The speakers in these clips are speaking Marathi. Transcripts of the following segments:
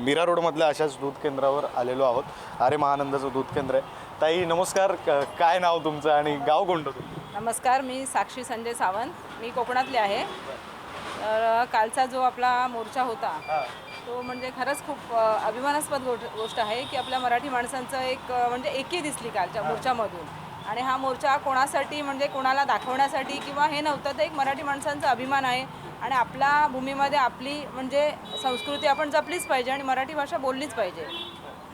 मीरा रोडमधल्या अशाच दूध केंद्रावर आलेलो आहोत. अरे महानंदाचं दूध केंद्र आहे. ताई नमस्कार, काय नाव तुमचं आणि गाव कोणतं तुमचं? नमस्कार, मी साक्षी संजय सावंत, मी कोकणातली आहे. तर कालचा जो आपला मोर्चा होता तो म्हणजे खरंच खूप अभिमानास्पद गोष्ट आहे की आपल्या मराठी माणसांचं एक म्हणजे एकी दिसली कालच्या मोर्चामधून. आणि हा मोर्चा कोणासाठी म्हणजे कोणाला दाखवण्यासाठी किंवा हे नव्हतं, तर एक मराठी माणसांचा अभिमान आहे आणि आपल्या भूमीमध्ये आपली म्हणजे संस्कृती आपण जपलीच पाहिजे आणि मराठी भाषा बोललीच पाहिजे.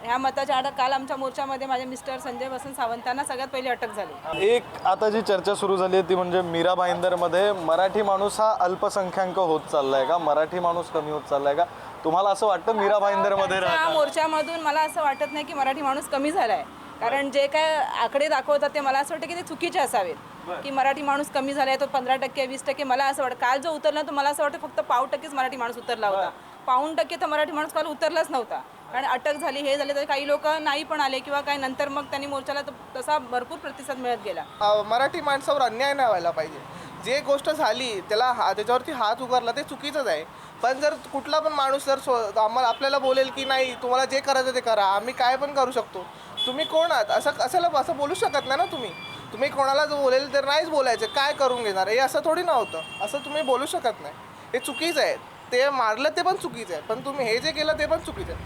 ह्या मताच्या आड काल आमच्या मोर्चामध्ये माझे मिस्टर संजय वसंत सावंतांना सगळ्यात पहिली अटक झाली. एक आता जी चर्चा सुरू झाली आहे ती म्हणजे मीरा भाईंदरमध्ये मराठी माणूस हा अल्पसंख्याक होत चाललाय का, मराठी माणूस कमी होत चाललाय का? तुम्हाला असं वाटतं मीरा भाईंदरमध्ये त्या मोर्चामधून मला असं वाटत नाही की मराठी माणूस कमी झाला आहे, कारण जे काय आकडे दाखवतात ते मला असं वाटतं की ते चुकीचे असावेत की मराठी माणूस कमी झाला आहे तो 15% 20%. मला असं वाटतं काल जो उतरला तो मला असं वाटतं फक्त 0.5% मराठी माणूस उतरला होता. 0.5% तर मराठी माणूस काल उतरलाच नव्हता, कारण अटक झाली हे झाले तर काही लोक नाही पण आले किंवा काय नंतर मग त्यांनी मोर्चाला तसा भरपूर प्रतिसाद मिळत गेला. मराठी माणसावर अन्याय नाही व्हायला पाहिजे. जे गोष्ट झाली त्याच्यावरती हात उगारला ते चुकीचंच आहे. पण जर कुठला पण माणूस जर आपल्याला बोलेल की नाही तुम्हाला जे करायचं ते करा, आम्ही काय पण करू शकतो, तुम्ही कोण आहात असं बोलू शकत नाही ना. तुम्ही कोणाला जो बोलेल तर नाहीच बोलायचं, काय करून घेणार हे असं थोडी नव्हतं, असं तुम्ही बोलू शकत नाही. हे चुकीचं आहे. ते मारलं ते पण चुकीचं आहे, पण तुम्ही हे जे केलं ते पण चुकीचं आहे.